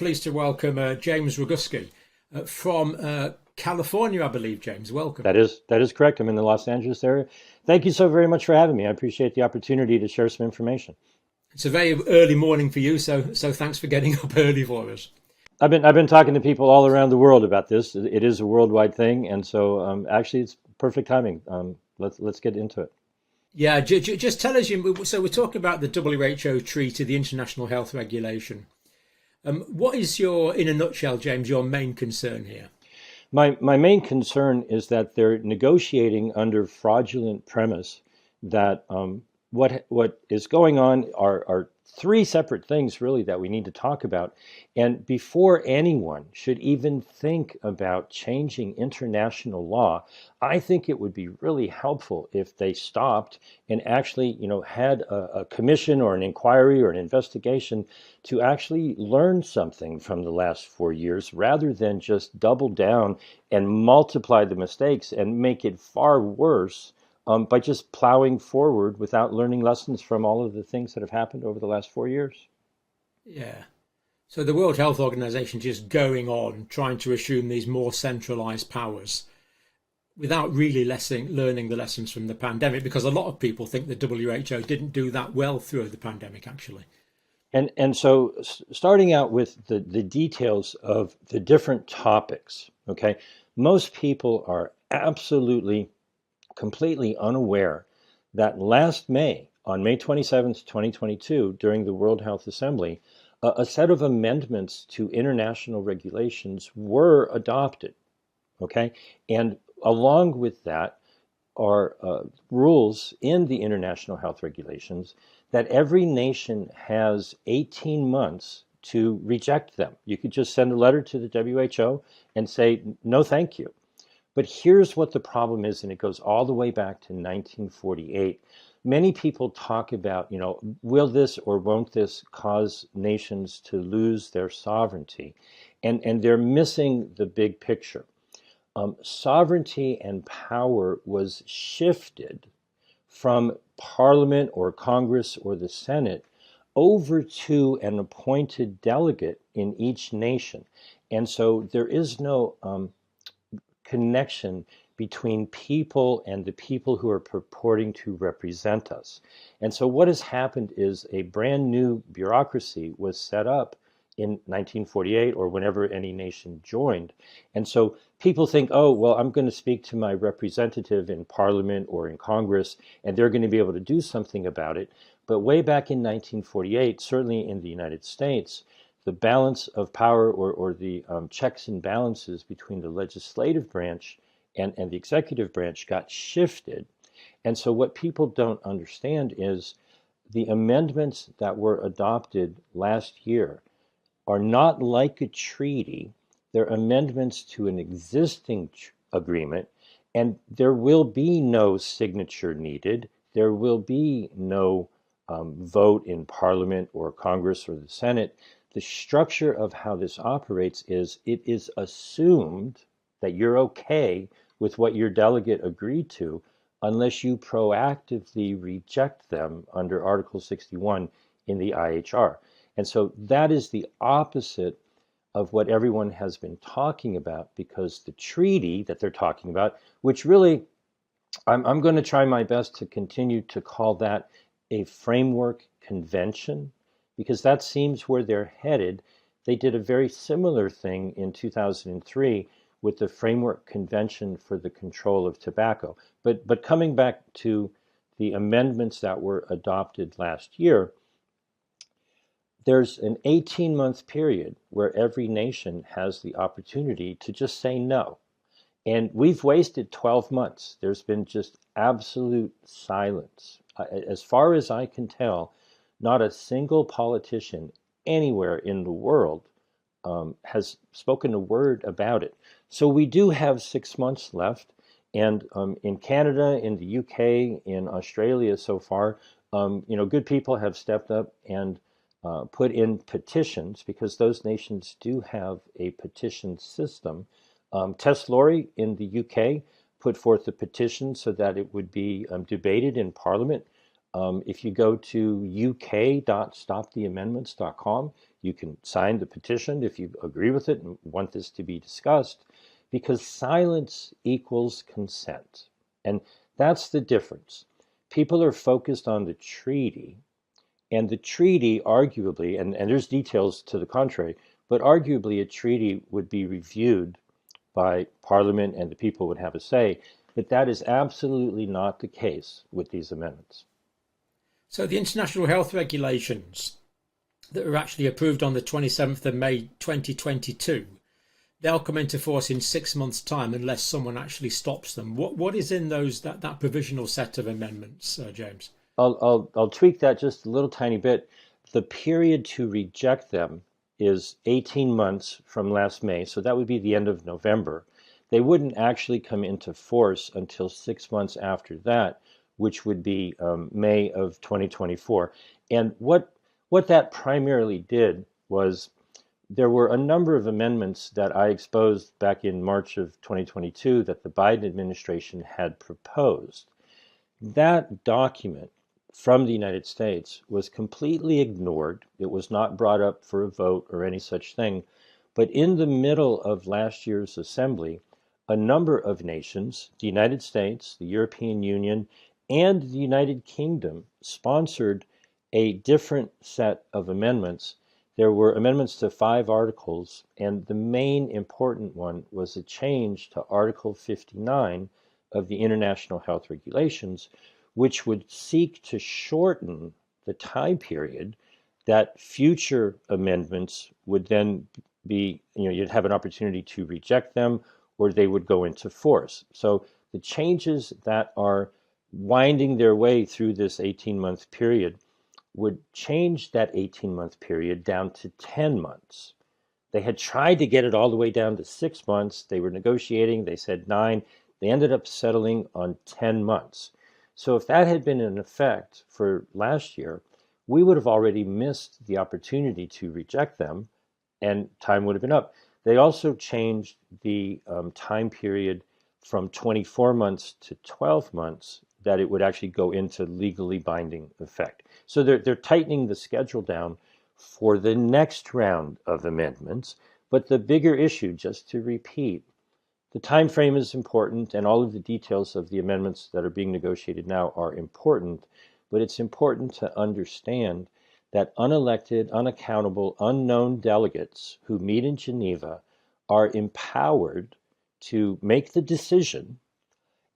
pleased to welcome James Roguski from California, I believe. James, welcome. That is correct. I'm in the Los Angeles area. Thank you so very much for having me. I appreciate the opportunity to share some information. It's a very early morning for you, so thanks for getting up early for us. I've been talking to people all around the world about this. It is a worldwide thing, and so actually it's perfect timing. Let's get into it. Yeah, just tell us. So we're talking about the WHO treaty, the International Health Regulation. What is in a nutshell, James, your main concern here? My main concern is that they're negotiating under fraudulent premise that what is going on are three separate things really that we need to talk about. And before anyone should even think about changing international law, I think it would be really helpful if they stopped and actually, had a commission or an inquiry or an investigation to actually learn something from the last 4 years rather than just double down and multiply the mistakes and make it far worse by just plowing forward without learning lessons from all of the things that have happened over the last 4 years. Yeah. So the World Health Organization just going on trying to assume these more centralized powers without really learning the lessons from the pandemic, because a lot of people think the WHO didn't do that well through the pandemic, actually. And so starting out with the details of the different topics, okay, most people are absolutely completely unaware that last May, on May 27th, 2022, during the World Health Assembly, a set of amendments to international regulations were adopted. Okay, and along with that are rules in the international health regulations that every nation has 18 months to reject them. You could just send a letter to the WHO and say, no, thank you. But here's what the problem is, and it goes all the way back to 1948. Many people talk about, will this or won't this cause nations to lose their sovereignty? And they're missing the big picture. Sovereignty and power was shifted from Parliament or Congress or the Senate over to an appointed delegate in each nation. And so there is no connection between people and the people who are purporting to represent us. And so what has happened is a brand new bureaucracy was set up in 1948 or whenever any nation joined. And so people think, oh, well, I'm going to speak to my representative in Parliament or in Congress, and they're going to be able to do something about it. But way back in 1948, certainly in the United States, the balance of power or the checks and balances between the legislative branch and the executive branch got shifted. And so what people don't understand is the amendments that were adopted last year are not like a treaty. They're amendments to an existing agreement, and there will be no signature needed. There will be no vote in Parliament or Congress or the Senate. The structure of how this operates is it is assumed that you're okay with what your delegate agreed to unless you proactively reject them under Article 61 in the IHR. And so that is the opposite of what everyone has been talking about, because the treaty that they're talking about, which really I'm going to try my best to continue to call that a framework convention, because that seems where they're headed. They did a very similar thing in 2003 with the Framework Convention for the Control of Tobacco. But coming back to the amendments that were adopted last year, there's an 18-month period where every nation has the opportunity to just say no. And we've wasted 12 months. There's been just absolute silence. As far as I can tell, not a single politician anywhere in the world has spoken a word about it. So we do have 6 months left. And in Canada, in the UK, in Australia so far, good people have stepped up and put in petitions, because those nations do have a petition system. Tess Lawrie in the UK put forth a petition so that it would be debated in Parliament. If you go to uk.stoptheamendments.com, You can sign the petition if you agree with it and want this to be discussed, because silence equals consent. And that's the difference. People are focused on the treaty, and the treaty arguably, and there's details to the contrary, but arguably a treaty would be reviewed by Parliament and the people would have a say. But that is absolutely not the case with these amendments. So the international health regulations that were actually approved on the 27th of May 2022, they'll come into force in 6 months' time unless someone actually stops them. What is in those that provisional set of amendments, James? I'll tweak that just a little tiny bit. The period to reject them is 18 months from last May, so that would be the end of November. They wouldn't actually come into force until 6 months after that, which would be May of 2024. And what that primarily did was there were a number of amendments that I exposed back in March of 2022 that the Biden administration had proposed. That document from the United States was completely ignored. It was not brought up for a vote or any such thing. But in the middle of last year's assembly, a number of nations, the United States, the European Union, and the United Kingdom, sponsored a different set of amendments. There were amendments to 5 articles, and the main important one was a change to Article 59 of the International Health Regulations, which would seek to shorten the time period that future amendments would then be, you'd have an opportunity to reject them or they would go into force. So the changes that are winding their way through this 18-month period would change that 18-month period down to 10 months. They had tried to get it all the way down to 6 months. They were negotiating. They said 9. They ended up settling on 10 months. So if that had been in effect for last year, we would have already missed the opportunity to reject them and time would have been up. They also changed the time period from 24 months to 12 months that it would actually go into legally binding effect. So they're tightening the schedule down for the next round of amendments. But the bigger issue, just to repeat, the time frame is important, and all of the details of the amendments that are being negotiated now are important, but it's important to understand that unelected, unaccountable, unknown delegates who meet in Geneva are empowered to make the decision,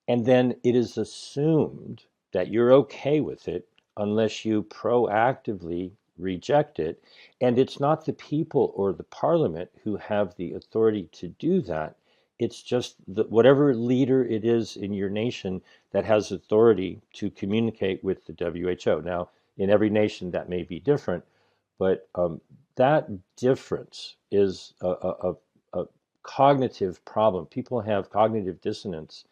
and then it is assumed that you're okay with it unless you proactively reject it. And it's not the people or the parliament who have the authority to do that. It's just whatever leader it is in your nation that has authority to communicate with the WHO. Now, in every nation, that may be different, but that difference is a cognitive problem. People have cognitive dissonance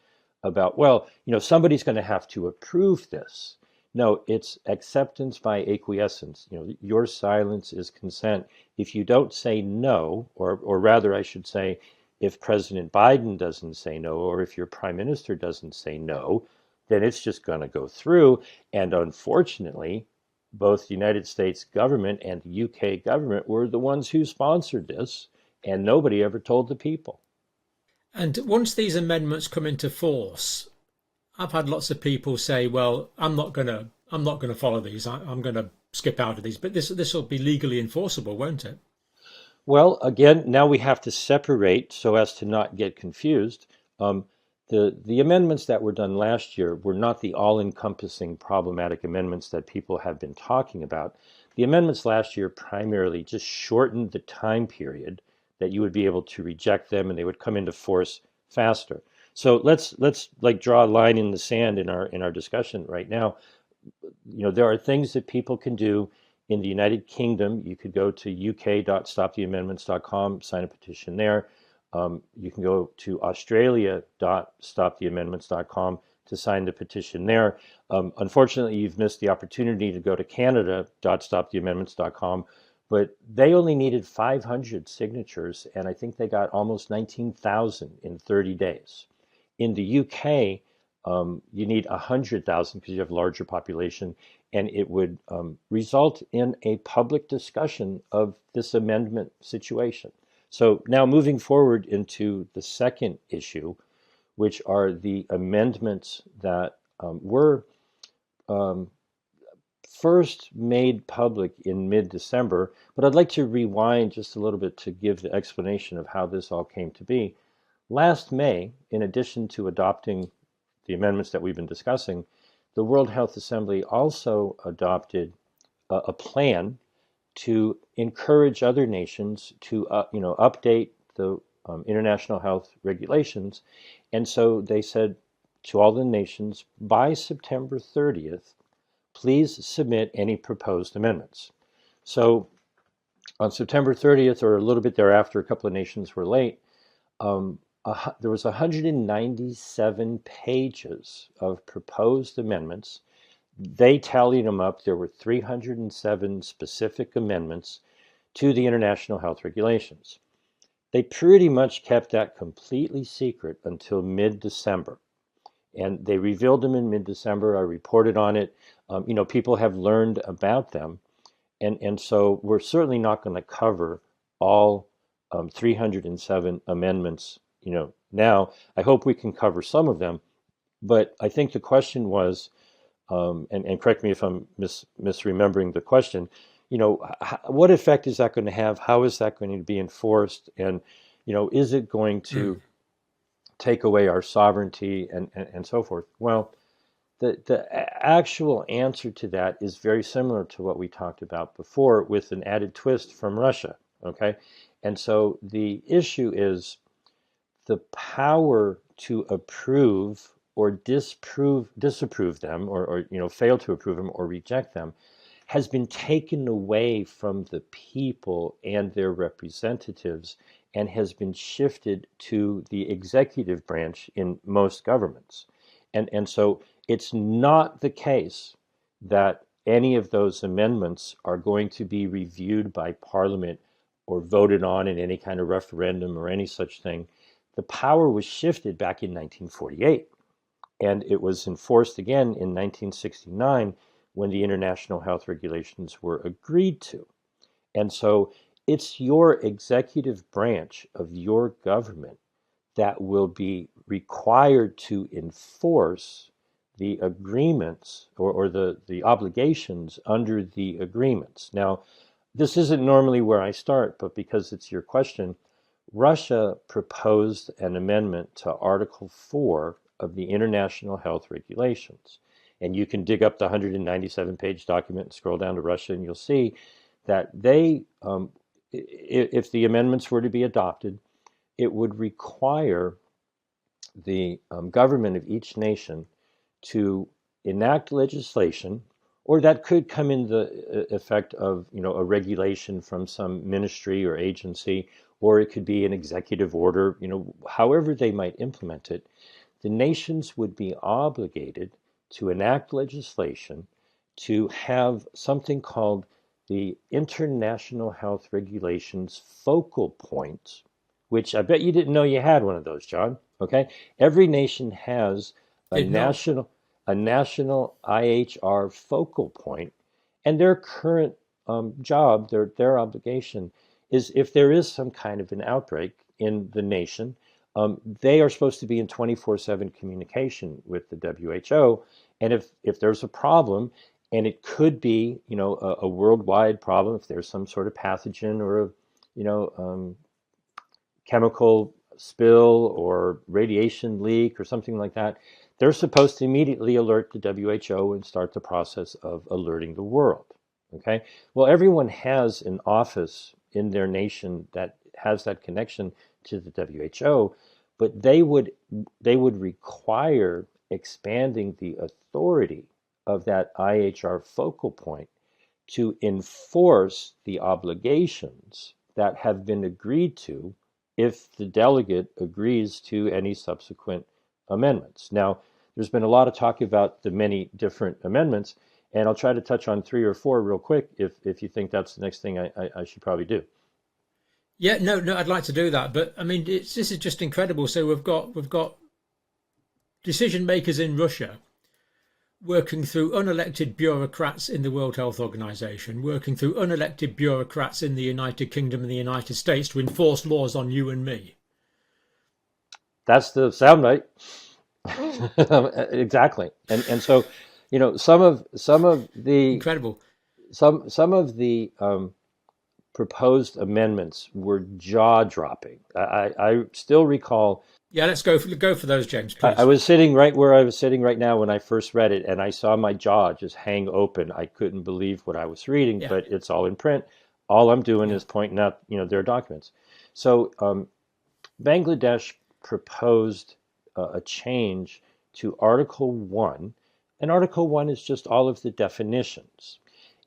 about, well, somebody's going to have to approve this. No, it's acceptance by acquiescence. Your silence is consent. If you don't say no, or rather, I should say, if President Biden doesn't say no, or if your prime minister doesn't say no, then it's just going to go through. And unfortunately, both the United States government and the UK government were the ones who sponsored this, and nobody ever told the people. And once these amendments come into force, I've had lots of people say, "Well, I'm not gonna follow these. I'm gonna skip out of these." But this will be legally enforceable, won't it? Well, again, now we have to separate so as to not get confused. The amendments that were done last year were not the all-encompassing problematic amendments that people have been talking about. The amendments last year primarily just shortened the time period that you would be able to reject them, and they would come into force faster. So let's like draw a line in the sand in our discussion right now. There are things that people can do in the United Kingdom. You could go to uk.stoptheamendments.com, sign a petition there. You can go to australia.stoptheamendments.com to sign the petition there. Unfortunately, you've missed the opportunity to go to canada.stoptheamendments.com, but they only needed 500 signatures, and I think they got almost 19,000 in 30 days. In the UK, you need 100,000 because you have a larger population, and it would result in a public discussion of this amendment situation. So now moving forward into the second issue, which are the amendments that were um, first made public in mid-December, but I'd like to rewind just a little bit to give the explanation of how this all came to be. Last May, in addition to adopting the amendments that we've been discussing, the World Health Assembly also adopted a plan to encourage other nations to update the international health regulations. And so they said to all the nations, by September 30th, please submit any proposed amendments. So on September 30th, or a little bit thereafter, a couple of nations were late, there was 197 pages of proposed amendments. They tallied them up. There were 307 specific amendments to the international health regulations. They pretty much kept that completely secret until mid-December. And they revealed them in mid-December. I reported on it. People have learned about them. And so we're certainly not going to cover all 307 amendments, now. I hope we can cover some of them. But I think the question was, and correct me if I'm misremembering the question, what effect is that going to have? How is that going to be enforced? And, is it going to take away our sovereignty and so forth? Well, the actual answer to that is very similar to what we talked about before, with an added twist from Russia. Okay. And so the issue is the power to approve or disapprove them, or fail to approve them or reject them, has been taken away from the people and their representatives, and has been shifted to the executive branch in most governments. And so it's not the case that any of those amendments are going to be reviewed by Parliament or voted on in any kind of referendum or any such thing. The power was shifted back in 1948, and it was enforced again in 1969 when the international health regulations were agreed to. And so it's your executive branch of your government that will be required to enforce the agreements, or the obligations under the agreements. Now, this isn't normally where I start, but because it's your question, Russia proposed an amendment to Article 4 of the International Health Regulations. And you can dig up the 197-page document and scroll down to Russia, and you'll see that they, if the amendments were to be adopted, it would require the government of each nation to enact legislation, or that could come in the effect of a regulation from some ministry or agency, or it could be an executive order, however they might implement it. The nations would be obligated to enact legislation to have something called the International Health Regulations focal points, which I bet you didn't know you had one of those, John. Okay, every nation has a national IHR focal point, and their current job, their obligation, is if there is some kind of an outbreak in the nation, they are supposed to be in 24/7 communication with the WHO, and if there's a problem, and it could be a worldwide problem, if there's some sort of pathogen or a chemical spill or radiation leak or something like that, they're supposed to immediately alert the WHO and start the process of alerting the world. Okay? Well, everyone has an office in their nation that has that connection to the WHO, but they would require expanding the authority of that IHR focal point to enforce the obligations that have been agreed to if the delegate agrees to any subsequent amendments. Now, there's been a lot of talk about the many different amendments, and I'll try to touch on 3 or 4 real quick if you think that's the next thing I should probably do. Yeah, no, I'd like to do that, but I mean, this is just incredible. So we've got decision makers in Russia working through unelected bureaucrats in the World Health Organization, working through unelected bureaucrats in the United Kingdom and the United States to enforce laws on you and me. That's the soundbite. Exactly. And so, some of the Incredible. some of the proposed amendments were jaw dropping. I still recall. Yeah, let's go for those, James, I please. was sitting right where I was sitting right now when I first read it, and I saw my jaw just hang open. I couldn't believe what I was reading, Yeah, but it's all in print. All I'm doing yeah. is pointing out, their documents. So Bangladesh proposed a change to Article 1, and Article 1 is just all of the definitions.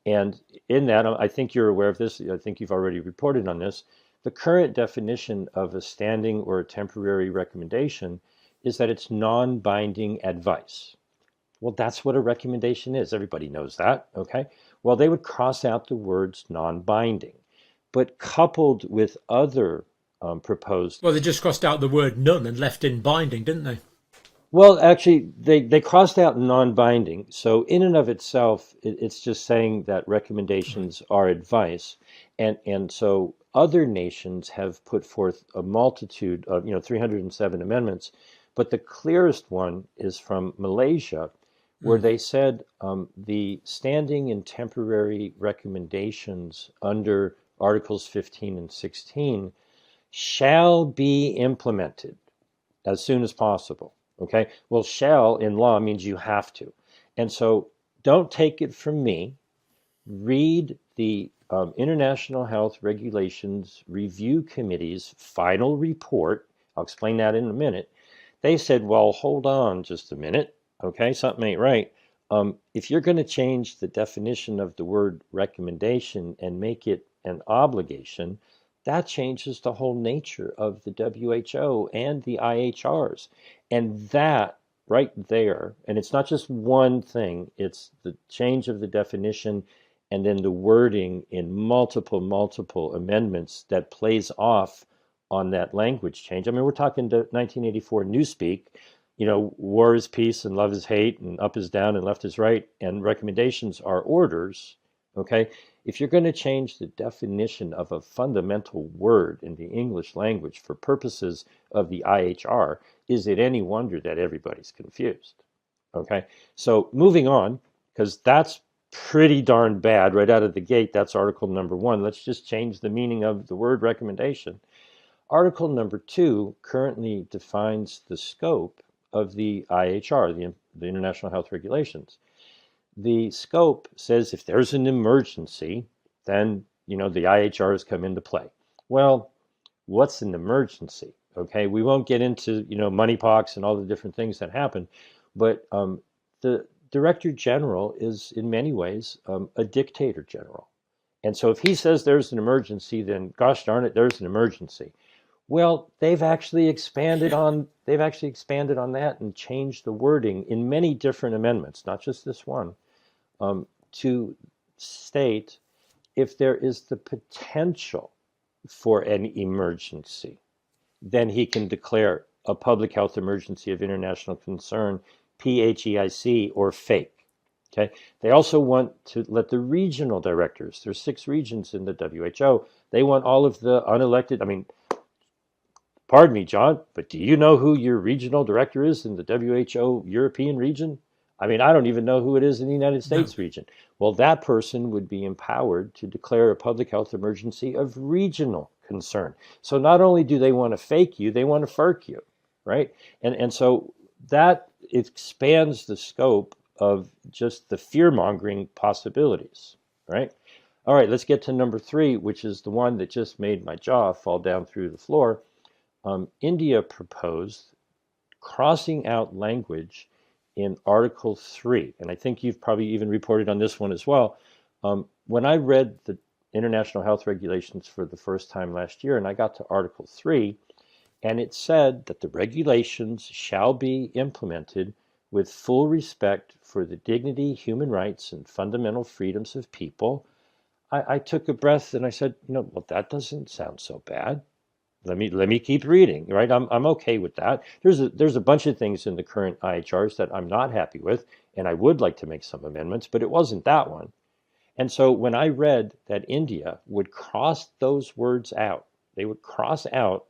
And in that, I think you're aware of this, I think you've already reported on this. The current definition of a standing or a temporary recommendation is that it's non-binding advice. Well, that's what a recommendation is. Everybody knows that, okay? Well, they would cross out the words non-binding, but coupled with other proposed. Well, they just crossed out the word none and left in binding, didn't they? Well, actually, they crossed out non-binding. So in and of itself, it's just saying that Right. recommendations are advice. And so other nations have put forth a multitude of, 307 amendments. But the clearest one is from Malaysia, where Mm. they said the standing and temporary recommendations under Articles 15 and 16 shall be implemented as soon as possible. Okay. Well, shall in law means you have to. And so don't take it from me. Read the International Health Regulations Review Committee's final report. I'll explain that in a minute. They said, well, hold on just a minute. Okay. Something ain't right. If you're going to change the definition of the word recommendation and make it an obligation, that changes the whole nature of the WHO and the IHRs. And that right there, and it's not just one thing, it's the change of the definition and then the wording in multiple amendments that plays off on that language change. I mean, we're talking to 1984 Newspeak, war is peace and love is hate and up is down and left is right, and recommendations are orders. Okay. If you're going to change the definition of a fundamental word in the English language for purposes of the IHR, is it any wonder that everybody's confused? Okay. So moving on, because that's pretty darn bad right out of the gate. That's article number 1. Let's just change the meaning of the word recommendation. Article number 2 currently defines the scope of the IHR, the International Health Regulations. The scope says if there's an emergency, then the IHRs come into play. Well, what's an emergency? Okay, we won't get into moneypox and all the different things that happen, but the Director General is in many ways a dictator general, and so if he says there's an emergency, then gosh darn it, there's an emergency. Well, they've actually expanded on that and changed the wording in many different amendments, not just this one, to state if there is the potential for an emergency, then he can declare a public health emergency of international concern, PHEIC, or fake. Okay. They also want to let the regional directors, there's 6 regions in the WHO, they want all of the unelected, I mean, pardon me, John, but do you know who your regional director is in the WHO European region? I mean, I don't even know who it is in the United No. States region. Well, that person would be empowered to declare a public health emergency of regional concern. So not only do they want to fake you, they want to FERC you, right? And so that expands the scope of just the fear-mongering possibilities, right? All right, let's get to number 3, which is the one that just made my jaw fall down through the floor. India proposed crossing out language in Article 3. And I think you've probably even reported on this one as well. When I read the international health regulations for the first time last year, and I got to Article 3, and it said that the regulations shall be implemented with full respect for the dignity, human rights, and fundamental freedoms of people. I took a breath and I said, well, that doesn't sound so bad. Let me keep reading, right? I'm okay with that. There's a bunch of things in the current IHRs that I'm not happy with, and I would like to make some amendments, but it wasn't that one. And so when I read that India would cross those words out, they would cross out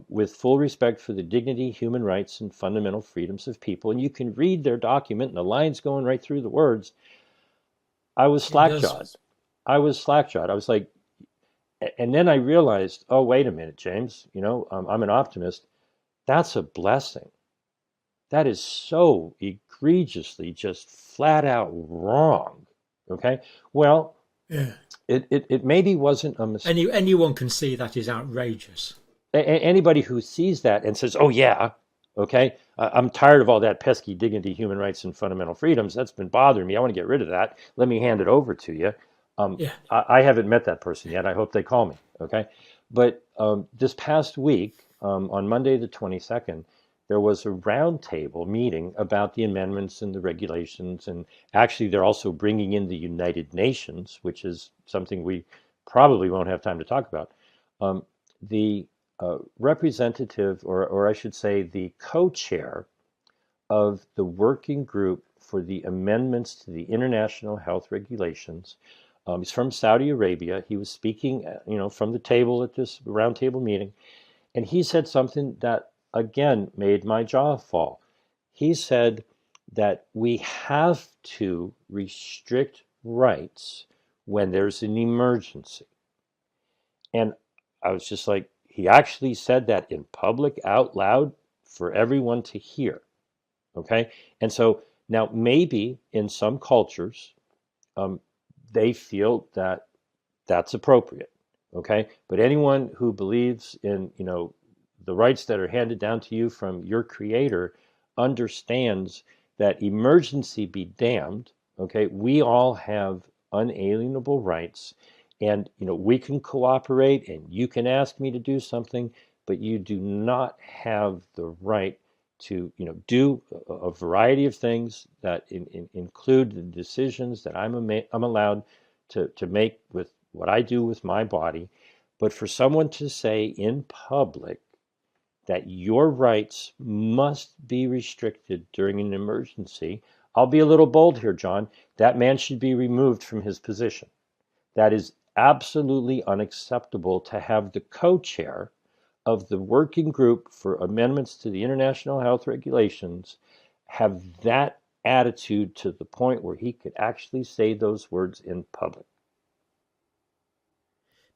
with full respect for the dignity, human rights, and fundamental freedoms of people. And you can read their document, and the lines going right through the words. I was It does. slack-jawed. I was slack-jawed. I was like, and then I realized, oh, wait a minute, James. I'm an optimist. That's a blessing. That is so egregiously, just flat out wrong. Okay. Well, Yeah. it maybe wasn't a mistake. Anyone can see that is outrageous. Anybody who sees that and says, "Oh yeah, okay, I'm tired of all that pesky dignity, human rights, and fundamental freedoms. That's been bothering me. I want to get rid of that. Let me hand it over to you." Yeah. I haven't met that person yet. I hope they call me. Okay, but this past week, on Monday the 22nd, there was a roundtable meeting about the amendments and the regulations, and actually, they're also bringing in the United Nations, which is something we probably won't have time to talk about. The representative, or I should say, the co-chair of the working group for the amendments to the international health regulations. He's from Saudi Arabia. He was speaking, from the table at this roundtable meeting, and he said something that again made my jaw fall. He said that we have to restrict rights when there's an emergency. And I was just like, he actually said that in public out loud for everyone to hear. Okay. And so now maybe in some cultures, um, they feel that that's appropriate. Okay. But anyone who believes in, the rights that are handed down to you from your creator understands that emergency be damned. Okay. We all have unalienable rights, and we can cooperate and you can ask me to do something, but you do not have the right to do a variety of things that include the decisions that I'm allowed to make with what I do with my body. But for someone to say in public that your rights must be restricted during an emergency, I'll be a little bold here, John. That man should be removed from his position. That is absolutely unacceptable to have the co-chair of the working group for amendments to the international health regulations have that attitude to the point where he could actually say those words in public.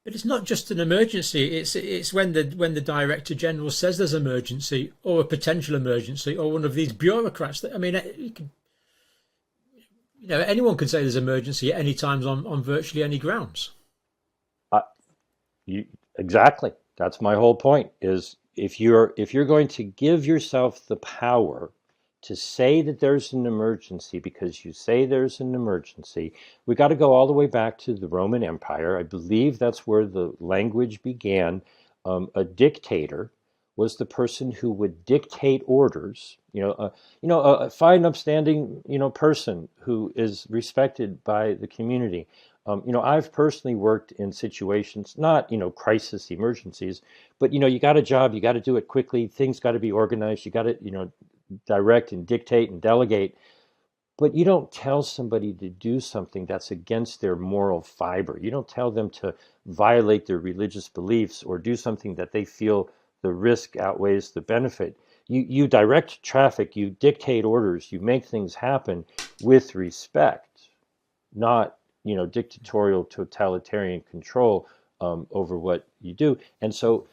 But it's not just an emergency. It's when the director general says there's an emergency or a potential emergency, or one of these bureaucrats. That, I mean, anyone can say there's an emergency at any times on virtually any grounds. Uh, exactly. That's my whole point. Is if you're going to give yourself the power to say that there's an emergency because you say there's an emergency, we got to go all the way back to the Roman Empire. I believe that's where the language began. A dictator was the person who would dictate orders. A fine, upstanding, person who is respected by the community. I've personally worked in situations, not, crisis emergencies, but, you got a job, you got to do it quickly. Things got to be organized. You got to, direct and dictate and delegate. But you don't tell somebody to do something that's against their moral fiber. You don't tell them to violate their religious beliefs or do something that they feel the risk outweighs the benefit. You direct traffic, you dictate orders, you make things happen with respect, not dictatorial totalitarian control over what you do. And so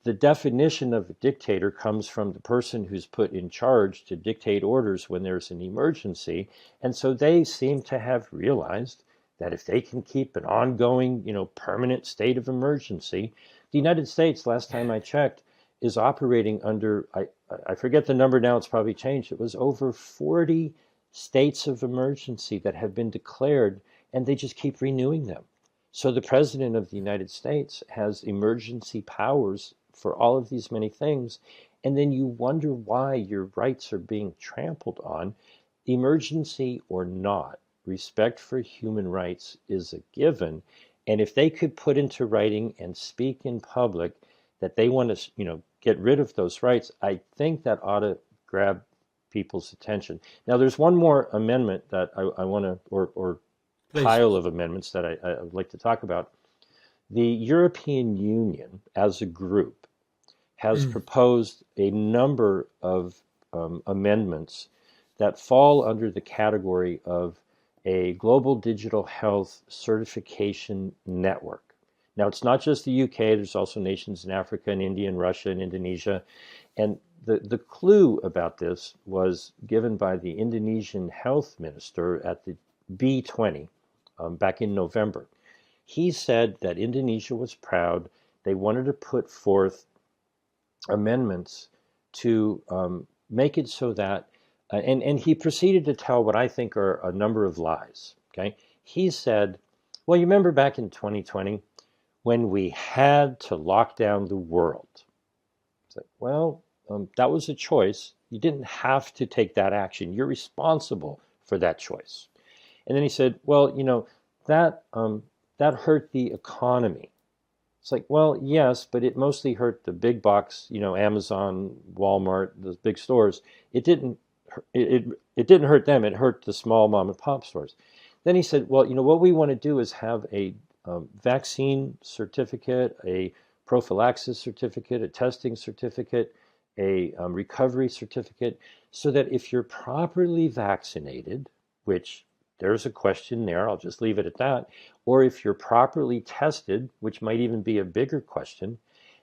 the definition of a dictator comes from the person who's put in charge to dictate orders when there's an emergency. And so they seem to have realized that if they can keep an ongoing, permanent state of emergency, the United States, last time I checked, is operating under, I forget the number now, it's probably changed. It was over 40 states of emergency that have been declared, and they just keep renewing them. So the President of the United States has emergency powers for all of these many things. And then you wonder why your rights are being trampled on. Emergency or not, respect for human rights is a given. And if they could put into writing and speak in public that they want to, get rid of those rights, I think that ought to grab people's attention. Now, there's one more amendment that I want to, or Please. pile of amendments that I would like to talk about. The European Union, as a group, has Mm. proposed a number of amendments that fall under the category of a global digital health certification network. Now, it's not just the UK, there's also nations in Africa and India and Russia and Indonesia. And the clue about this was given by the Indonesian health minister at the B20 back in November. He said that Indonesia was proud. They wanted to put forth amendments to make it so that, and he proceeded to tell what I think are a number of lies. Okay, he said, well, you remember back in 2020 when we had to lock down the world. It's like, well, that was a choice. You didn't have to take that action. You're responsible for that choice. And then he said, well, that that hurt the economy. It's like, well, yes, but it mostly hurt the big box, Amazon, Walmart, those big stores. It didn't it didn't hurt them. It hurt the small mom and pop stores. Then he said, well, what we want to do is have a vaccine certificate, a prophylaxis certificate, a testing certificate, a recovery certificate, so that if you're properly vaccinated, which there's a question there, I'll just leave it at that, or if you're properly tested, which might even be a bigger question,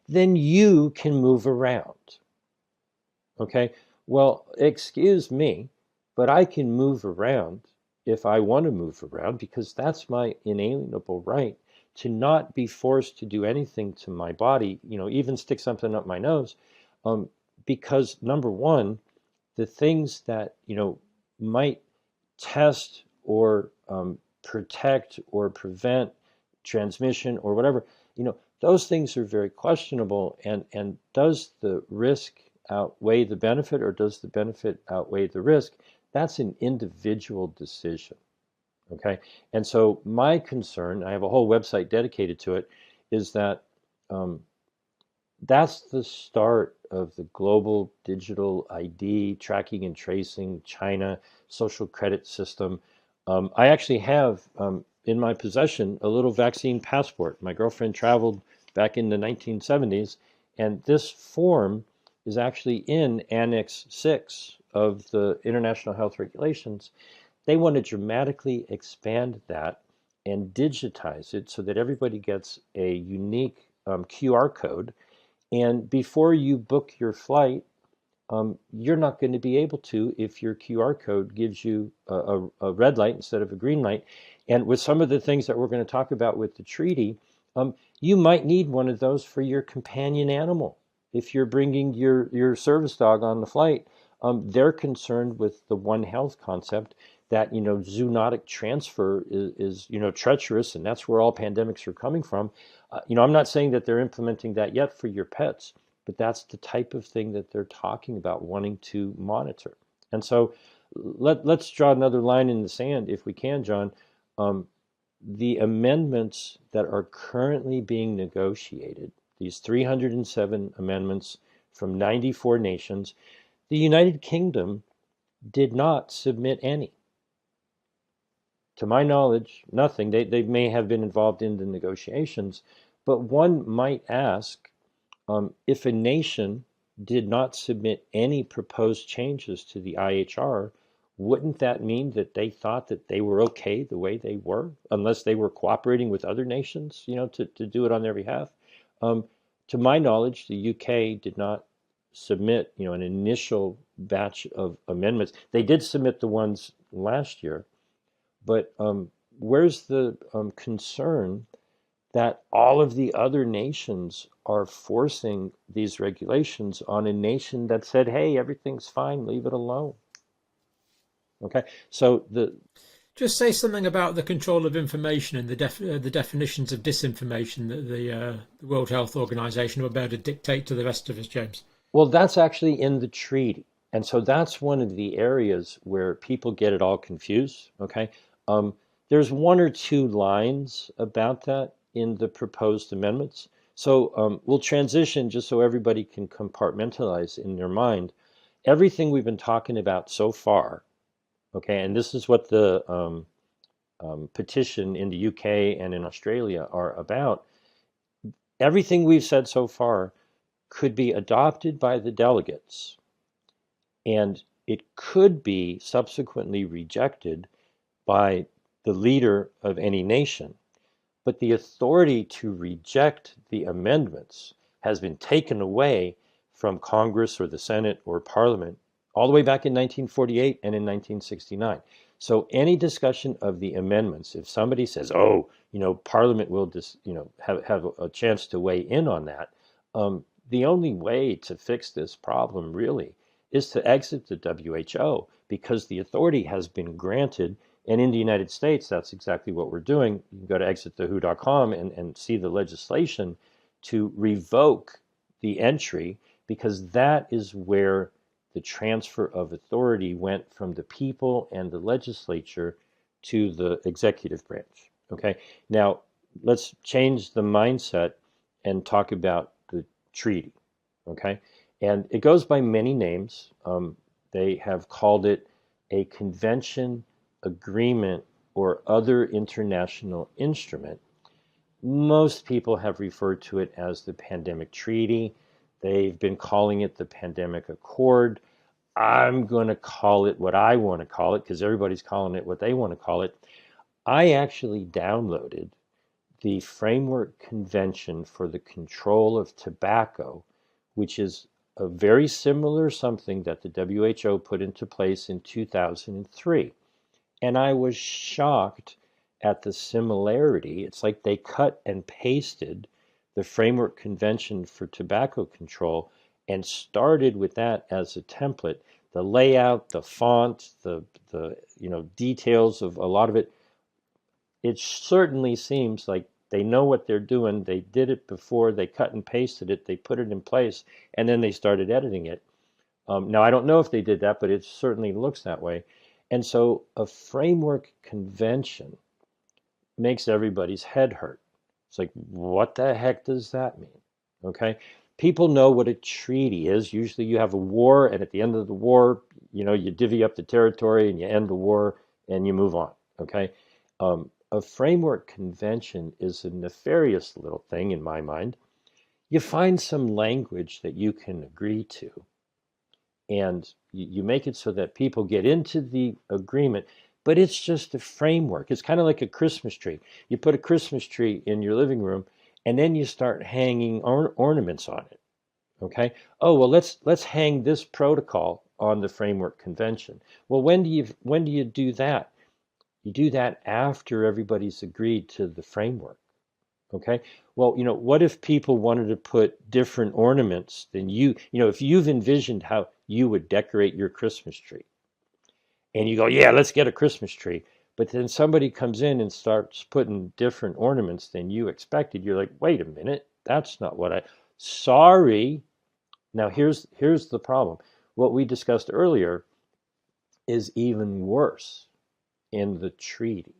then you can move around. Okay, well, excuse me, but I can move around if I want to move around because that's my inalienable right to not be forced to do anything to my body, even stick something up my nose, because number one, the things that, might test or protect or prevent transmission or whatever, those things are very questionable. And does the risk outweigh the benefit or does the benefit outweigh the risk? That's an individual decision. Okay. And so my concern, I have a whole website dedicated to it, is that that's the start of the global digital ID tracking and tracing China social credit system. I actually have in my possession a little vaccine passport. My girlfriend traveled back in the 1970s, and this form is actually in Annex 6 of the International Health Regulations. They want to dramatically expand that and digitize it so that everybody gets a unique QR code. And before you book your flight, you're not going to be able to if your QR code gives you a red light instead of a green light. And with some of the things that we're going to talk about with the treaty, you might need one of those for your companion animal. If you're bringing your service dog on the flight, they're concerned with the One Health concept that, zoonotic transfer is treacherous, and that's where all pandemics are coming from. I'm not saying that they're implementing that yet for your pets, but that's the type of thing that they're talking about wanting to monitor. And so let's draw another line in the sand if we can, John. The amendments that are currently being negotiated, these 307 amendments from 94 nations, the United Kingdom did not submit any. To my knowledge, nothing. They may have been involved in the negotiations, but one might ask, if a nation did not submit any proposed changes to the IHR, wouldn't that mean that they thought that they were okay the way they were, unless they were cooperating with other nations, to do it on their behalf? To my knowledge, the UK did not submit, an initial batch of amendments. They did submit the ones last year, but where's the concern that all of the other nations are forcing these regulations on a nation that said, hey, everything's fine, leave it alone? Okay, so Just say something about the control of information and the definitions of disinformation that the World Health Organization are about to dictate to the rest of us, James. well, that's actually in the treaty. And so that's one of the areas where people get it all confused. Okay, there's one or two lines about that in the proposed amendments. So we'll transition just so everybody can compartmentalize in their mind everything we've been talking about so far. Okay, and this is what the petition in the UK and in Australia are about. Everything we've said so far could be adopted by the delegates, and it could be subsequently rejected by the leader of any nation. But the authority to reject the amendments has been taken away from Congress or the Senate or Parliament all the way back in 1948 and in 1969. So any discussion of the amendments, if somebody says, "Oh, Parliament will just, have a chance to weigh in on that," the only way to fix this problem really is to exit the WHO, because the authority has been granted. And in the United States, that's exactly what we're doing. You can go to exitthewho.com and see the legislation to revoke the entry, because that is where the transfer of authority went from the people and the legislature to the executive branch. Okay, now let's change the mindset and talk about the treaty. Okay, and it goes by many names. They have called it a convention, agreement, or other international instrument. Most people have referred to it as the Pandemic Treaty. They've been calling it the Pandemic Accord. I'm going to call it what I want to call it, because everybody's calling it what they want to call it. I actually downloaded the Framework Convention for the Control of Tobacco, which is a very similar something that the WHO put into place in 2003. And I was shocked at the similarity. It's like they cut and pasted the Framework Convention for Tobacco Control and started with that as a template. The layout, the font, the details of a lot of it, it certainly seems like they know what they're doing. They did it before, they cut and pasted it, they put it in place, and then they started editing it. Now, I don't know if they did that, but it certainly looks that way. And so a framework convention makes everybody's head hurt. It's like, what the heck does that mean? Okay. People know what a treaty is. Usually you have a war, and at the end of the war, you divvy up the territory and you end the war and you move on. Okay. A framework convention is a nefarious little thing in my mind. You find some language that you can agree to, and you make it so that people get into the agreement, but it's just a framework. It's kind of like a Christmas tree. You put a Christmas tree in your living room, and then you start hanging ornaments on it. Okay. Oh, well, let's hang this protocol on the framework convention. Well, when do you do that? You do that after everybody's agreed to the framework. Okay. Well, what if people wanted to put different ornaments than if you've envisioned how you would decorate your Christmas tree, and you go, yeah, let's get a Christmas tree. But then somebody comes in and starts putting different ornaments than you expected. You're like, wait a minute, that's not what sorry. Now here's the problem. What we discussed earlier is even worse in the treaty.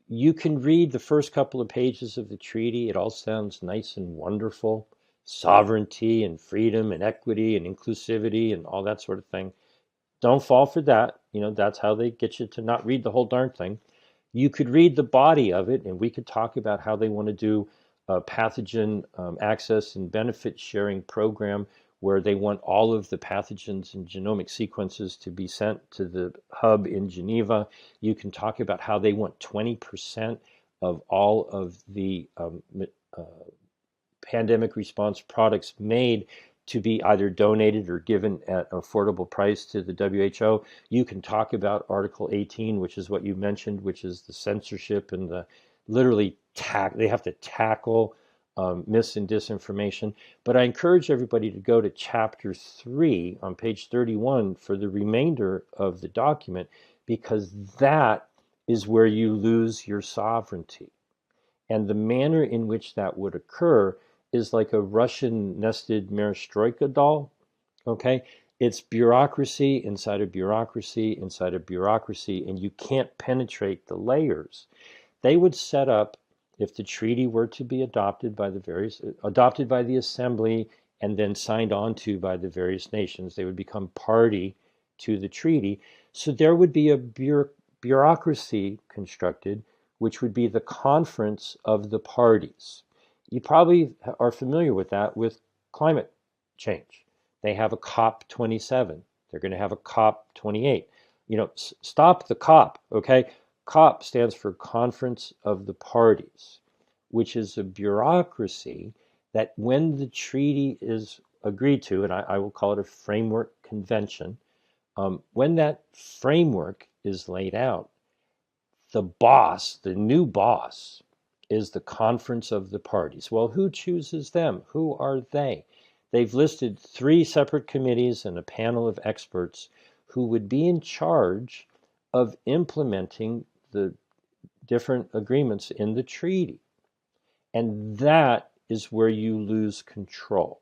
You can read the first couple of pages of the treaty. It all sounds nice and wonderful. Sovereignty and freedom and equity and inclusivity and all that sort of thing. Don't fall for that. That's how they get you to not read the whole darn thing. You could read the body of it, and we could talk about how they want to do a pathogen access and benefit sharing program, where they want all of the pathogens and genomic sequences to be sent to the hub in Geneva. You can talk about how they want 20% of all of the pandemic response products made to be either donated or given at an affordable price to the WHO. You can talk about Article 18, which is what you mentioned, which is the censorship and the literally they have to tackle mis and disinformation. But I encourage everybody to go to chapter 3 on page 31 for the remainder of the document, because that is where you lose your sovereignty. And the manner in which that would occur is like a Russian nested Perestroika doll. Okay, it's bureaucracy inside of bureaucracy inside of bureaucracy, and you can't penetrate the layers. They would set up if the treaty were to be adopted by the assembly and then signed on to by the various nations, they would become party to the treaty. So there would be a bureaucracy constructed, which would be the conference of the parties. You probably are familiar with that with climate change. They have a COP27. They're going to have a COP28. Stop the COP, okay? COP stands for Conference of the Parties, which is a bureaucracy that when the treaty is agreed to, and I will call it a framework convention, when that framework is laid out, the new boss, is the Conference of the Parties. Well, who chooses them? Who are they? They've listed 3 separate committees and a panel of experts who would be in charge of implementing the different agreements in the treaty. And that is where you lose control.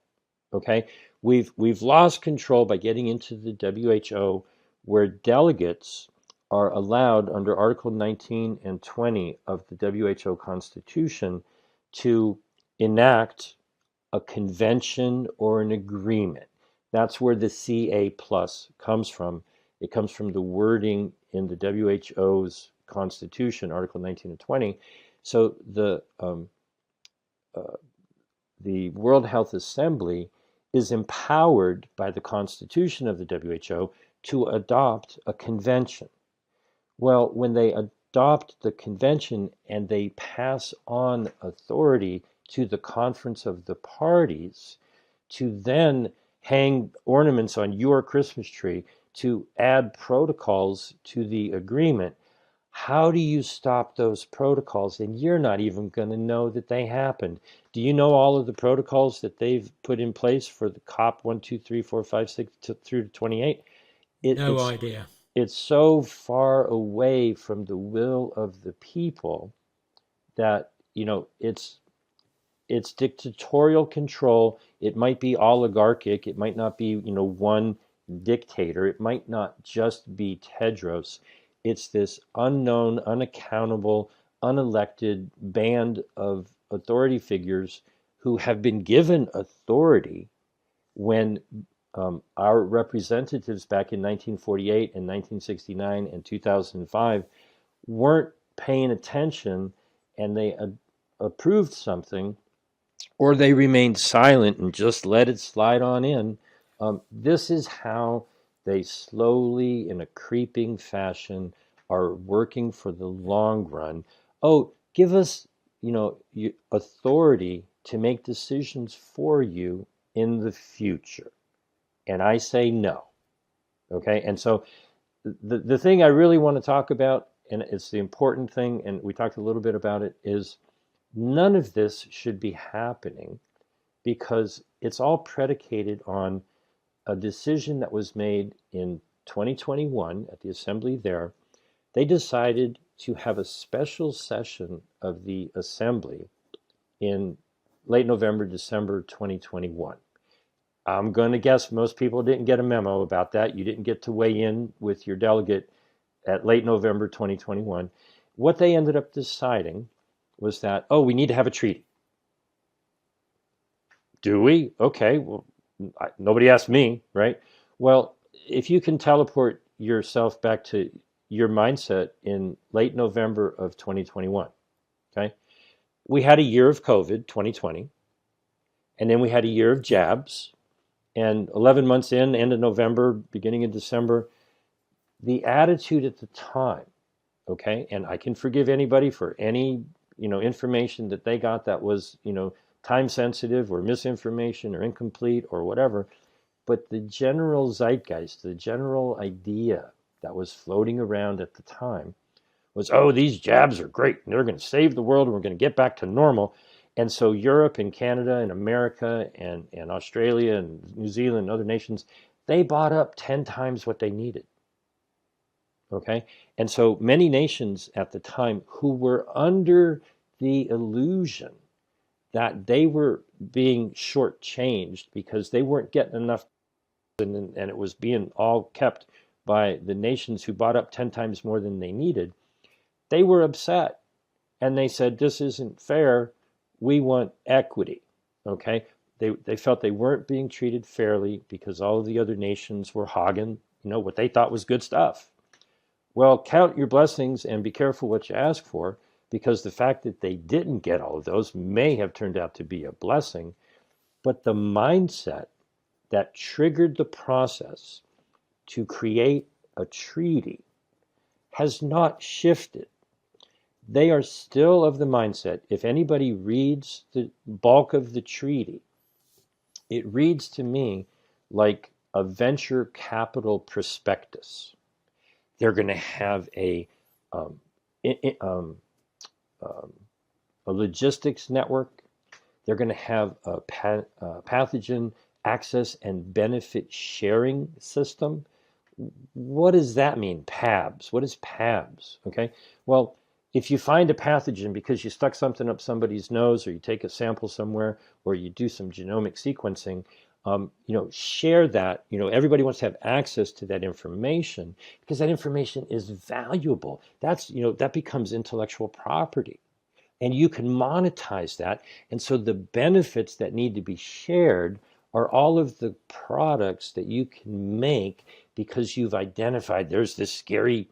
Okay? We've lost control by getting into the WHO, where delegates are allowed under Article 19 and 20 of the WHO Constitution to enact a convention or an agreement. That's where the CA plus comes from. It comes from the wording in the WHO's Constitution, Article 19 and 20. So the World Health Assembly is empowered by the Constitution of the WHO to adopt a convention. Well, when they adopt the convention and they pass on authority to the Conference of the Parties to then hang ornaments on your Christmas tree, to add protocols to the agreement, how do you stop those protocols? And you're not even going to know that they happened. Do you know all of the protocols that they've put in place for the COP 1, 2, 3, 4, 5, 6 through to 28? No idea. It's so far away from the will of the people that, it's dictatorial control. It might be oligarchic. It might not be, one dictator. It might not just be Tedros. It's this unknown, unaccountable, unelected band of authority figures who have been given authority when our representatives back in 1948 and 1969 and 2005 weren't paying attention, and they approved something, or they remained silent and just let it slide on in. This is how they slowly, in a creeping fashion, are working for the long run. Oh, give us, authority to make decisions for you in the future. And I say no. Okay. And so the thing I really want to talk about, and it's the important thing, and we talked a little bit about it, is none of this should be happening because it's all predicated on a decision that was made in 2021 at the assembly there. They decided to have a special session of the assembly in late November, December 2021. I'm going to guess most people didn't get a memo about that. You didn't get to weigh in with your delegate at late November 2021. What they ended up deciding was that, we need to have a treaty. Do we? Okay, well, nobody asked me, right? Well, if you can teleport yourself back to your mindset in late November of 2021, okay? We had a year of COVID, 2020, and then we had a year of jabs, and 11 months in, end of November, beginning of December, the attitude at the time, okay, and I can forgive anybody for any, information that they got that was, time sensitive or misinformation or incomplete or whatever, but the general zeitgeist, the general idea that was floating around at the time was, these jabs are great, and they're going to save the world, and we're going to get back to normal. And so Europe and Canada and America and Australia and New Zealand and other nations, they bought up 10 times what they needed. Okay? And so many nations at the time who were under the illusion that they were being shortchanged because they weren't getting enough, and it was being all kept by the nations who bought up 10 times more than they needed, they were upset. and they said, this isn't fair. We want equity. Okay. They felt they weren't being treated fairly because all of the other nations were hogging, what they thought was good stuff. Well, count your blessings and be careful what you ask for, because the fact that they didn't get all of those may have turned out to be a blessing. But the mindset that triggered the process to create a treaty has not shifted. They are still of the mindset, if anybody reads the bulk of the treaty, it reads to me like a venture capital prospectus. They're going to have um, um, um, a logistics network. They're going to have a pathogen access and benefit sharing system. What does that mean? PABS. What is PABS? Okay. Well, if you find a pathogen because you stuck something up somebody's nose, or you take a sample somewhere, or you do some genomic sequencing, share that. Everybody wants to have access to that information because that information is valuable. That becomes intellectual property, and you can monetize that. And so the benefits that need to be shared are all of the products that you can make because you've identified there's this scary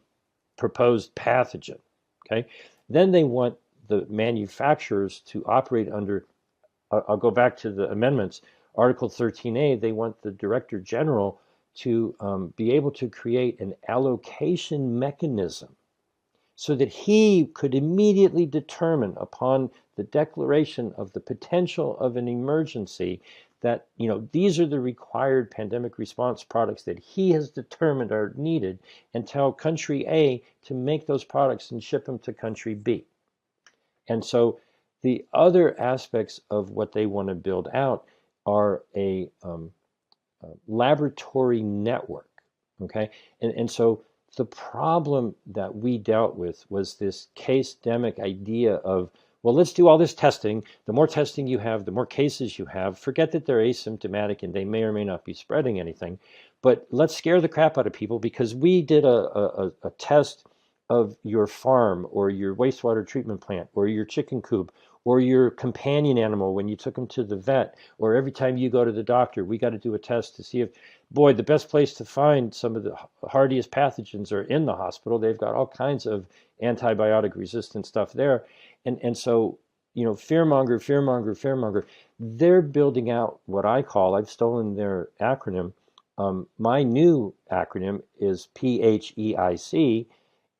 proposed pathogen. Okay. Then they want the manufacturers to operate under, I'll go back to the amendments, Article 13A, they want the Director General to be able to create an allocation mechanism so that he could immediately determine upon the declaration of the potential of an emergency that, these are the required pandemic response products that he has determined are needed, and tell country A to make those products and ship them to country B. And so the other aspects of what they want to build out are a laboratory network. Okay. And so the problem that we dealt with was this case-demic idea of, well, let's do all this testing. The more testing you have, the more cases you have. Forget that they're asymptomatic and they may or may not be spreading anything. But let's scare the crap out of people because we did a test of your farm or your wastewater treatment plant or your chicken coop or your companion animal when you took them to the vet, or every time you go to the doctor, we got to do a test to see if, boy, the best place to find some of the hardiest pathogens are in the hospital. They've got all kinds of antibiotic resistant stuff there. And so, fear monger, fear monger, fear monger. They're building out what I call, I've stolen their acronym. My new acronym is PHEIC,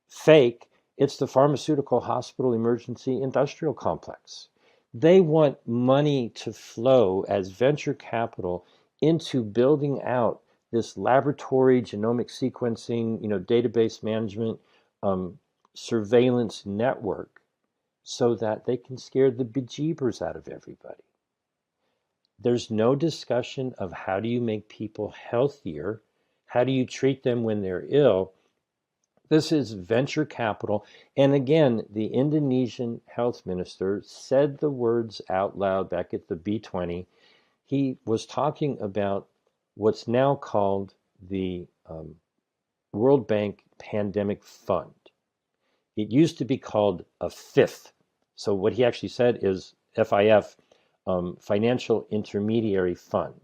fake. It's the Pharmaceutical Hospital Emergency Industrial Complex. They want money to flow as venture capital into building out this laboratory genomic sequencing, database management, surveillance network, so that they can scare the bejeebers out of everybody. There's no discussion of how do you make people healthier, how do you treat them when they're ill. This is venture capital. And again, the Indonesian health minister said the words out loud back at the B20. He was talking about what's now called the World Bank Pandemic Fund. It used to be called a FIF. So what he actually said is FIF, Financial Intermediary Fund.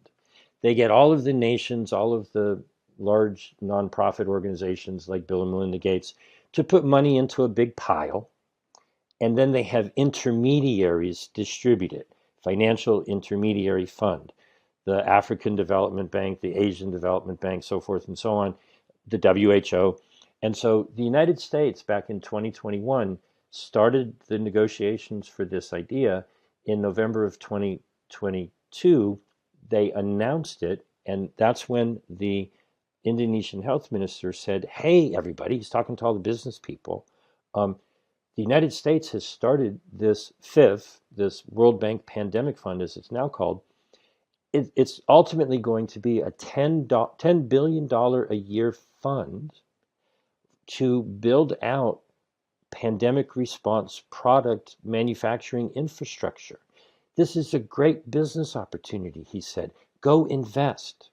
They get all of the nations, all of the large nonprofit organizations like Bill and Melinda Gates to put money into a big pile, and then they have intermediaries distribute it. Financial Intermediary Fund, the African Development Bank, the Asian Development Bank, so forth and so on, the WHO. And so the United States back in 2021 started the negotiations for this idea. In November of 2022, they announced it, and that's when the Indonesian health minister said, hey, everybody, he's talking to all the business people. The United States has started this FIF, this World Bank Pandemic Fund, as it's now called. It's ultimately going to be a $10 billion a year fund to build out pandemic response product manufacturing infrastructure. This is a great business opportunity, he said. Go invest.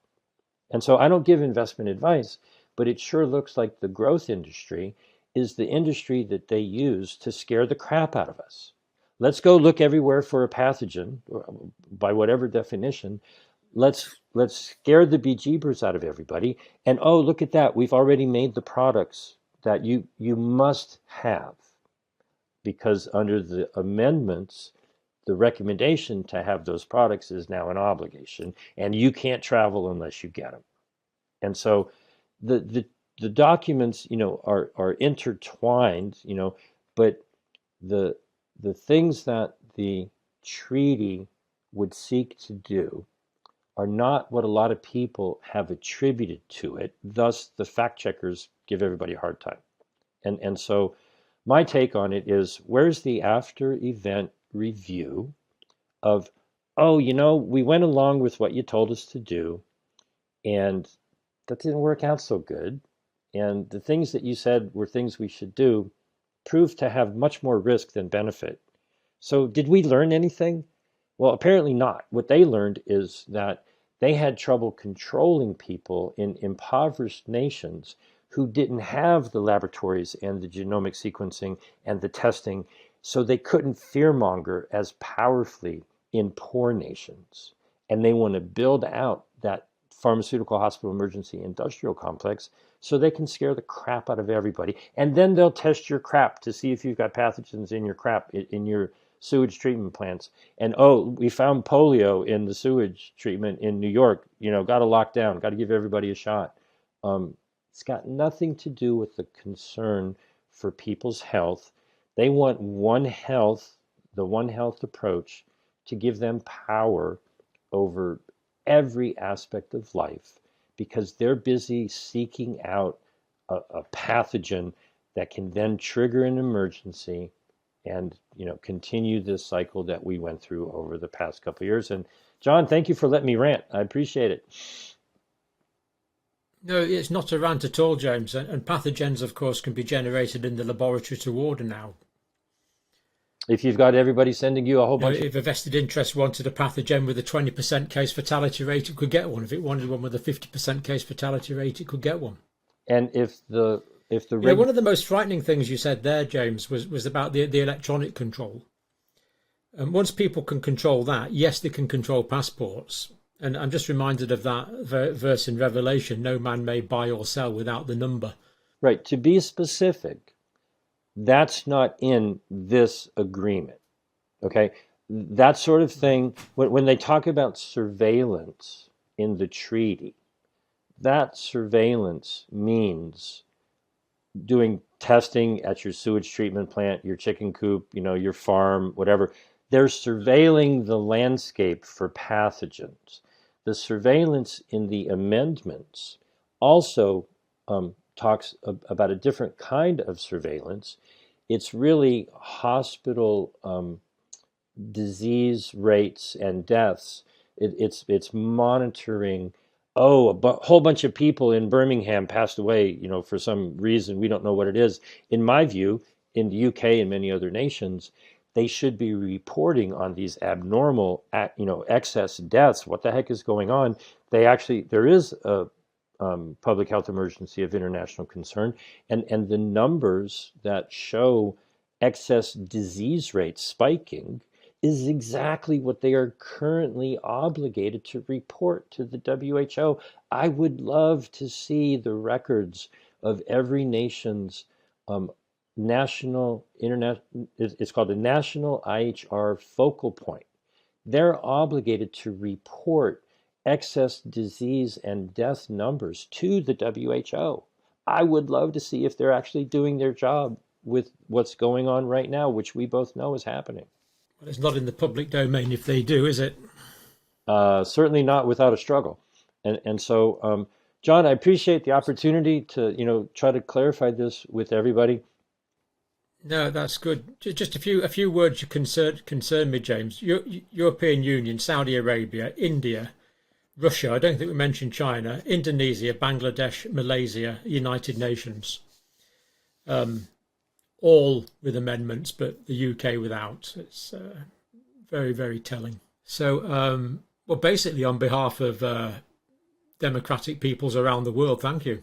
And so I don't give investment advice, but it sure looks like the growth industry is the industry that they use to scare the crap out of us. Let's go look everywhere for a pathogen, by whatever definition. Let's scare the bejeebers out of everybody. And oh, look at that. We've already made the products that you must have, because under the amendments, the recommendation to have those products is now an obligation, and you can't travel unless you get them. And so the documents, are intertwined, but the the things that the treaty would seek to do are not what a lot of people have attributed to it. Thus, the fact checkers give everybody a hard time. And so my take on it is, where's the after event review of, oh, we went along with what you told us to do, and that didn't work out so good. And the things that you said were things we should do proved to have much more risk than benefit. So did we learn anything? Well, apparently not. What they learned is that they had trouble controlling people in impoverished nations who didn't have the laboratories and the genomic sequencing and the testing, so they couldn't fearmonger as powerfully in poor nations. And they want to build out that pharmaceutical hospital emergency industrial complex so they can scare the crap out of everybody. And then they'll test your crap to see if you've got pathogens in your crap, in your sewage treatment plants. And oh, we found polio in the sewage treatment in New York, got to lock down, got to give everybody a shot. It's got nothing to do with the concern for people's health. They want the One Health approach to give them power over every aspect of life, because they're busy seeking out a pathogen that can then trigger an emergency and continue this cycle that we went through over the past couple of years. And John, thank you for letting me rant. I appreciate it. No, it's not a rant at all, James. And pathogens, of course, can be generated in the laboratory to order now. If you've got everybody sending you a whole bunch if a vested interest wanted a pathogen with a 20% case fatality rate, it could get one. If it wanted one with a 50% case fatality rate, it could get one. And one of the most frightening things you said there, James, was about the electronic control. And once people can control that, yes, they can control passports. And I'm just reminded of that verse in Revelation: no man may buy or sell without the number. Right. To be specific, that's not in this agreement. Okay. That sort of thing, when they talk about surveillance in the treaty, that surveillance means doing testing at your sewage treatment plant, your chicken coop, your farm, whatever. They're surveilling the landscape for pathogens. The surveillance in the amendments also talks about a different kind of surveillance. It's really hospital disease rates and deaths. It's monitoring. Oh, a whole bunch of people in Birmingham passed away, for some reason. We don't know what it is. In my view, in the UK and many other nations, they should be reporting on these abnormal, excess deaths. What the heck is going on? There is a public health emergency of international concern, and the numbers that show excess disease rates spiking is exactly what they are currently obligated to report to the WHO. I would love to see the records of every nation's it's called the National IHR Focal Point. They're obligated to report excess disease and death numbers to the WHO. I would love to see if they're actually doing their job with what's going on right now, which we both know is happening. Well, it's not in the public domain if they do, is it? Certainly not without a struggle. And so, John, I appreciate the opportunity to, try to clarify this with everybody. No, that's good. Just a few words concern me, James. European Union, Saudi Arabia, India, Russia. I don't think we mentioned China, Indonesia, Bangladesh, Malaysia, United Nations. All with amendments, but the UK without. It's very, very telling. So, basically, on behalf of democratic peoples around the world, thank you.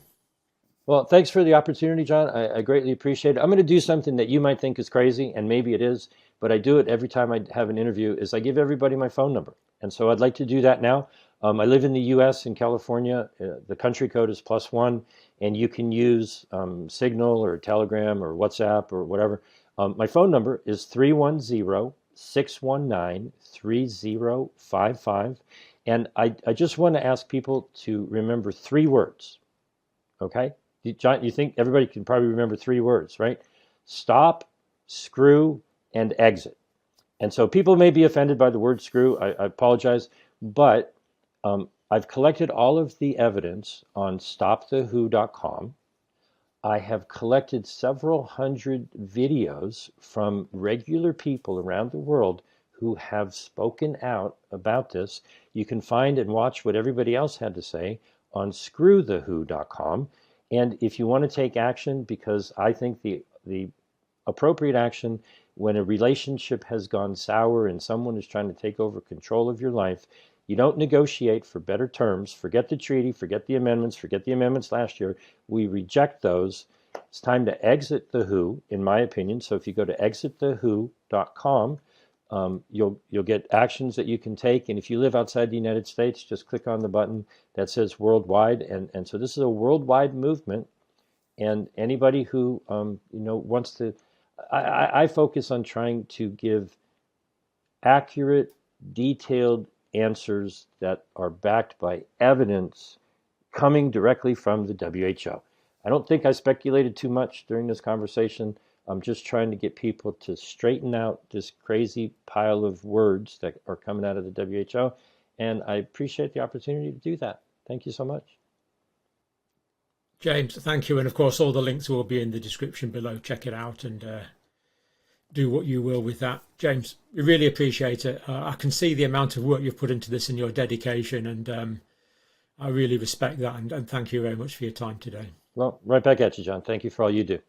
Well, thanks for the opportunity, John. I greatly appreciate it. I'm going to do something that you might think is crazy, and maybe it is, but I do it every time I have an interview, is I give everybody my phone number. And so I'd like to do that now. I live in the U.S. in California. The country code is +1, and you can use Signal or Telegram or WhatsApp or whatever. My phone number is 310-619-3055. And I just want to ask people to remember 3 words, okay? John, you think everybody can probably remember 3 words, right? Stop, screw, and exit. And so people may be offended by the word screw. I apologize, but I've collected all of the evidence on stopthewho.com. I have collected several hundred videos from regular people around the world who have spoken out about this. You can find and watch what everybody else had to say on screwthewho.com. And if you want to take action, because I think the appropriate action when a relationship has gone sour and someone is trying to take over control of your life, you don't negotiate for better terms. Forget the treaty, forget the amendments last year. We reject those. It's time to exit the WHO, in my opinion. So if you go to exitthewho.com, you'll get actions that you can take. And if you live outside the United States, just click on the button that says worldwide. And so this is a worldwide movement. And anybody who wants to, I focus on trying to give accurate, detailed answers that are backed by evidence coming directly from the WHO. I don't think I speculated too much during this conversation. I'm just trying to get people to straighten out this crazy pile of words that are coming out of the WHO. And I appreciate the opportunity to do that. Thank you so much. James, thank you. And of course, all the links will be in the description below. Check it out and do what you will with that. James, we really appreciate it. I can see the amount of work you've put into this and your dedication, and I really respect that. And thank you very much for your time today. Well, right back at you, John. Thank you for all you do.